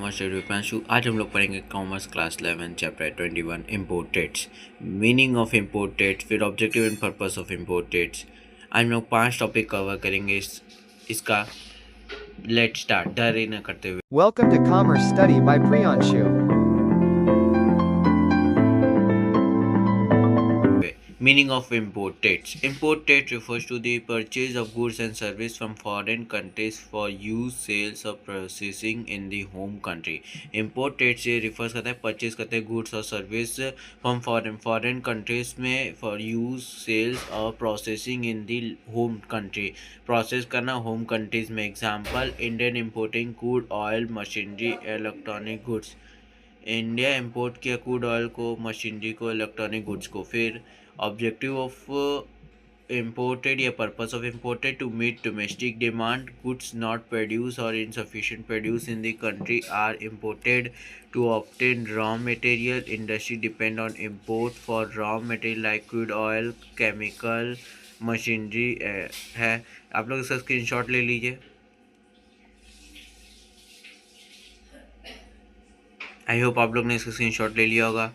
Commerce study विपांशु। आज हम लोग पढ़ेंगे commerce class 11 chapter 21 imports, meaning of imports, फिर objective and purpose of imports. आज हम लोग 5 टॉपिक कवर करेंगे इसका। लेट स्टार्ट, देरी न करते हुए। Welcome to Commerce Study by Priyanshu. Meaning of imported. Imported refers to the purchase of goods and services from foreign countries for use, sales or processing in the home country. Imported से refers करता है purchase करते हैं goods और service from foreign countries में for use, sales और processing in the home country. Process करना home countries में. Example, Indian importing crude oil, machinery, electronic goods. India import किया क्रूड ऑयल को, मशीनरी को, इलेक्ट्रॉनिक गुड्स को. फिर ऑब्जेक्टिव ऑफ imported या purpose of imported to meet domestic demand. Goods not produced or insufficient produced in the country are imported to obtain raw material. Industry depend on import for raw material like crude oil, chemical, machinery है. आप लोग इसका screenshot ले लीजिए. आई hope आप लोग ने इसका स्क्रीनशॉट ले लिया होगा.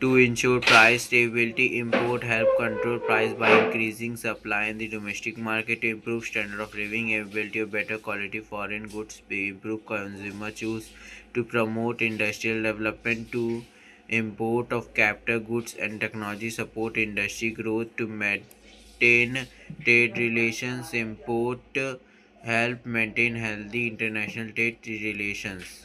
To ensure price stability, import help control price by increasing supply in the domestic market, improve standard of living, availability of better quality foreign goods, improve consumer choice, to promote industrial development, to import of capital goods and technology, support industry growth, to maintain trade relations, import help maintain healthy international trade relations.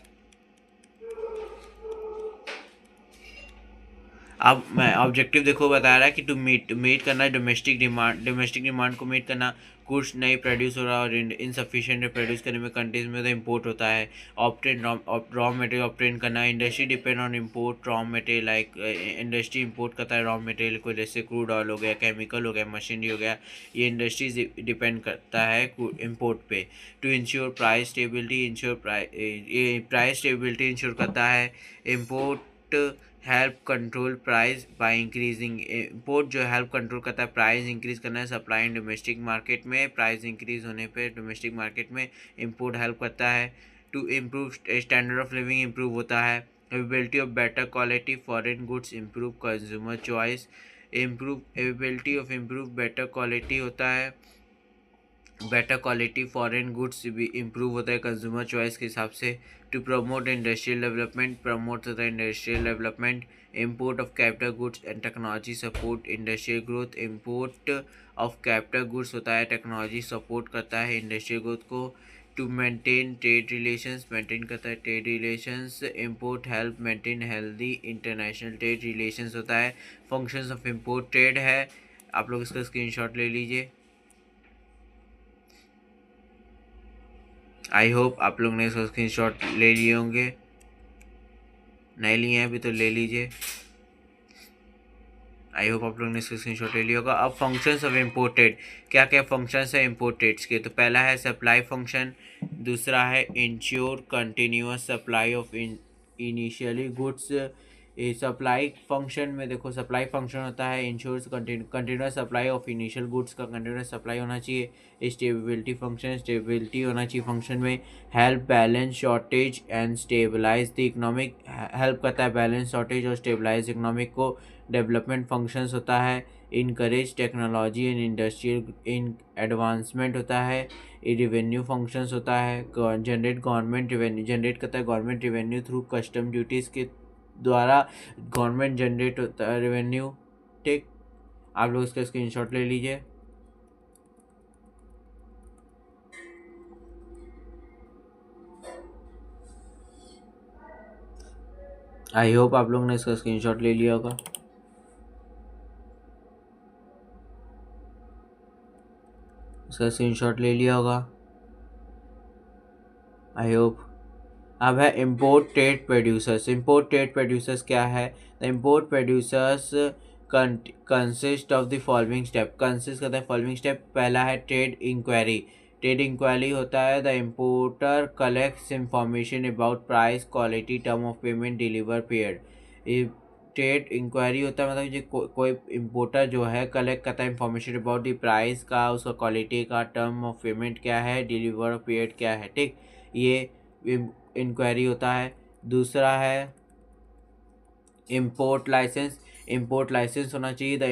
अब मैं objective देखो बता रहा है कि to meet करना है domestic demand को मीट करना. गुड्स नहीं प्रोड्यूस हो रहा और इनसफिशिएंट प्रोड्यूस करने में कंट्रीज में तो इम्पोर्ट होता है. ऑप्टेन रॉ मटेरियल ऑप्टेन करना. Industry depend on import raw material, like industry import करता है रॉ मटेरियल को, जैसे क्रूड ऑयल हो गया, केमिकल हो गया, मशीनरी हो गया. ये इंडस्ट्रीज डिपेंड करता है इम्पोर्ट पे. टू इंश्योर प्राइस स्टेबिलिटी, ये प्राइस स्टेबिलिटी इंश्योर करता है. Import help control price by increasing. Import जो हेल्प कंट्रोल करता है प्राइस इंक्रीज करना है. सप्लाई इन डोमेस्टिक मार्केट में, प्राइस इंक्रीज होने पे डोमेस्टिक मार्केट में इम्पोर्ट हेल्प करता है. To improve standard of living improve होता है. Availability of better quality foreign goods improve consumer choice. Improve availability of improve better quality होता है. बेटर क्वालिटी फॉरेन गुड्स भी इम्प्रूव होता है कंज्यूमर चॉइस के हिसाब से. To promote industrial development, promote होता है industrial development. Import of capital goods and technology support industrial growth. Import of capital goods होता है टेक्नोलॉजी सपोर्ट करता है इंडस्ट्रियल ग्रोथ को. To maintain trade relations, maintain करता है trade relations. Import help maintain healthy international trade relations होता है. Functions of import trade है. आप लोग इसका स्क्रीनशॉट ले लीजिए. आई होप आप लोग ने इसका स्क्रीनशॉट ले लिए होंगे. नहीं लिए हैं अभी तो ले लीजिए. आई होप आप लोग ने इसका स्क्रीनशॉट ले लिया होगा. अब फंक्शंस ऑफ इम्पोर्टेड, क्या क्या फंक्शंस है इम्पोर्टेड्स के. तो पहला है सप्लाई फंक्शन, दूसरा है ensure continuous supply of initially goods. Supply function में देखो, सप्लाई फंक्शन होता है ensure continuous supply of initial goods का कंटिन्यूअस सप्लाई होना चाहिए. स्टेबिलिटी फंक्शन, स्टेबिलिटी होना चाहिए फंक्शन में. Help balance shortage and stabilise the economic, help करता है बैलेंस शॉर्टेज और स्टेबलाइज इकोनॉमिक को. डेवलपमेंट फंक्शंस होता है encourage technology and industrial in advancement होता है. रेवेन्यू फंक्शंस होता है जनरेट गवर्नमेंट रेवेन्यू, जनरेट करता है government revenue through custom duties के द्वारा गवर्नमेंट जनरेट होता है रेवेन्यू. ठीक, आप लोग इसका स्क्रीनशॉट ले लीजिए. आई होप आप लोग ने इसका स्क्रीनशॉट ले लिया होगा. इसका स्क्रीनशॉट ले लिया होगा आई होप. अब है import trade producers. Import trade producers क्या है. The import producers consist of the following step. Consist करता है फॉलोइंग स्टेप. पहला है ट्रेड इंक्वायरी. ट्रेड इंक्वायरी होता है the importer collects information about price, quality, term of payment, deliver period. Trade inquiry होता है मतलब कोई इम्पोर्टर जो है कलेक्ट करता है इंफॉर्मेशन अबाउट द प्राइस का, उसका क्वालिटी का, टर्म ऑफ पेमेंट क्या है, डिलीवर पीरियड क्या है. ठीक, ये इंक्वायरी होता है। दूसरा है इम्पोर्ट लाइसेंस। इम्पोर्ट लाइसेंस होना चाहिए। The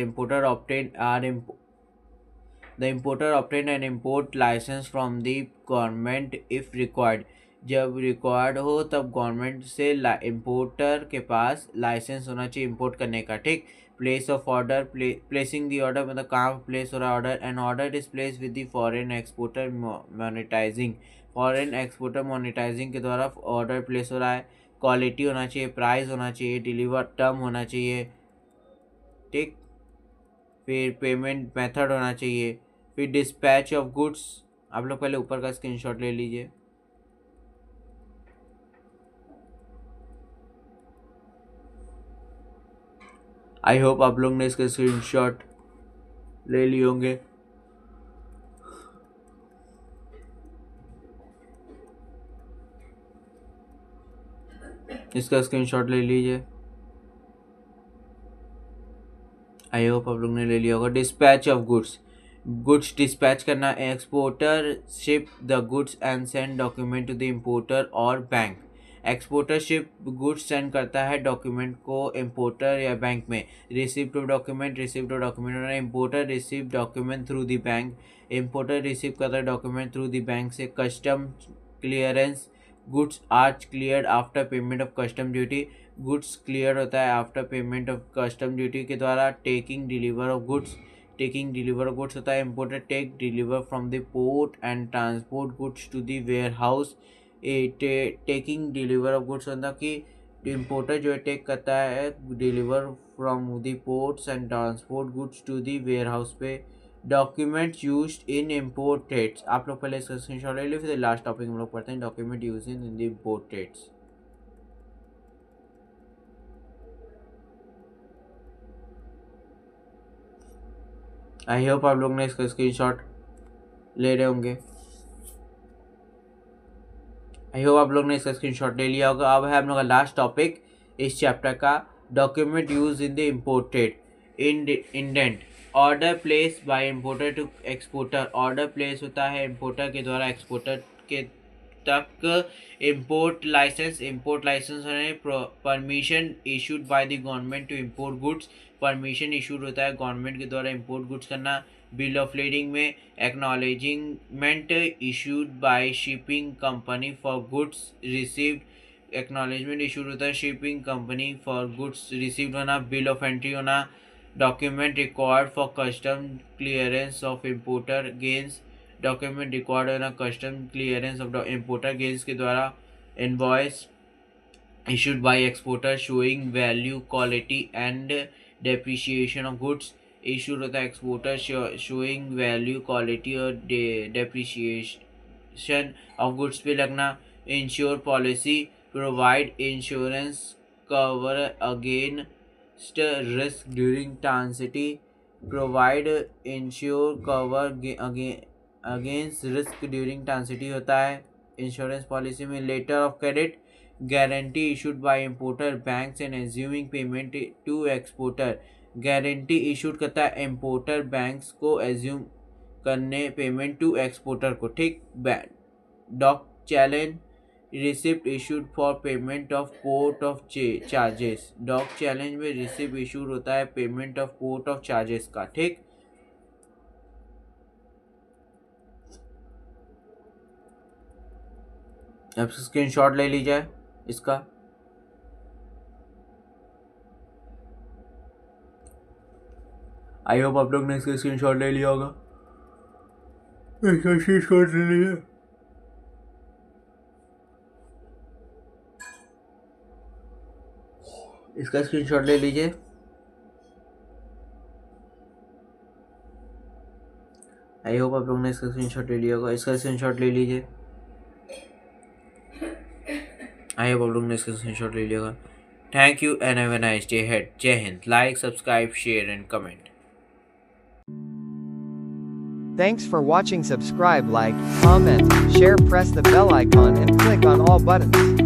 importer obtain an import license from the government if required। जब रिक्वायर्ड हो तब गवर्नमेंट से इम्पोर्टर के पास लाइसेंस होना चाहिए इम्पोर्ट करने का। ठीक। Place of order, placing the order मतलब कहाँ प्लेस हो रहा है order. An order is place with the foreign exporter monetising. Foreign exporter monetising के द्वारा ऑर्डर प्लेस हो रहा है। क्वालिटी होना चाहिए, प्राइस होना चाहिए, डिलीवर टर्म होना चाहिए। ठीक। फिर पेमेंट मेथड होना चाहिए। फिर डिस्पैच ऑफ गुड्स। आप लोग पहले ऊपर का स्क्रीनशॉट ले लीजिए। आई होप आप लोग ने इसके स्क्रीनशॉट ले लिए होंगे। इसका स्क्रीनशॉट ले लीजिए। आई होप आप लोग ने ले लिया होगा। Dispatch of goods, goods dispatch करना। Exporter ship the goods and send document to the importer और bank. Exporter ship goods send करता है डॉक्यूमेंट को इम्पोर्टर या बैंक में। रिसिप्ट ऑफ डॉक्यूमेंट होना। Importer receive document through the bank. Importer receive करता है डॉक्यूमेंट थ्रू द बैंक से। Custom clearance, goods are cleared after payment of custom duty. Goods clear होता है after payment of custom duty के द्वारा। Taking deliver of goods होता है। Importer take deliver from the port and transport goods to the warehouse. Taking deliver of goods होता है कि importer जो है टेक करता है deliver from the ports and transport goods to the warehouse पे। Document used in import trades. आप लोग पहले इसका स्क्रीनशॉट ले लीजिए, फिर लास्ट टॉपिक हम लोग पढ़ते हैं document use in the import trades. I hope आप लोग ने इसका स्क्रीनशॉट ले रहे होंगे। आई होप आप लोग ने इसका स्क्रीनशॉट ले लिया होगा। अब है हम लोग का लास्ट टॉपिक इस चैप्टर का, document use in the imported. Indent, order place by importer to exporter. Order place होता है इम्पोर्टर के द्वारा एक्सपोर्टर के तक। इम्पोर्ट लाइसेंस है permission issued by the government to import goods. Permission issued होता है गवर्नमेंट के द्वारा इम्पोर्ट गुड्स करना। बिल ऑफ लीडिंग में acknowledgement issued by shipping company for goods received. Acknowledgement issued होता है shipping company for goods received होना। Bill of entry होना। Document required for custom clearance of importer gains. Document required होना custom clearance of importer gains के द्वारा। Invoice issued by exporter showing value, quality and depreciation of goods। issued होता है exporter showing value, quality और depreciation of goods पे लगना। insure policy provide insurance cover against risk during transit। provide insure cover against risk during transit होता है insurance policy में। Letter of credit, guarantee issued by importer banks and assuming payment to exporter. Guarantee issued करता है importer banks को assume करने payment to exporter को। ठीक। Dock challenge, receipt issued for payment of port of charges. Dock challenge में receipt issued होता है payment of port of charges का। ठीक। अब स्क्रीनशॉट ले लीजिए इसका। आई होप आप लोग ने इसका स्क्रीनशॉट ले लिया होगा। इसका स्क्रीनशॉट ले लीजिए। इसका स्क्रीनशॉट ले लीजिए। आई होप आप लोग ने इसका स्क्रीनशॉट ले लिया होगा। इसका स्क्रीनशॉट ले लीजिए। आई होप आप लोग ने इसका स्क्रीनशॉट ले लिया होगा। Thank you and have a nice day ahead. Jai Hind. Like, subscribe, share and comment. Thanks for watching. Subscribe, like, comment, share, press the bell icon and click on all buttons.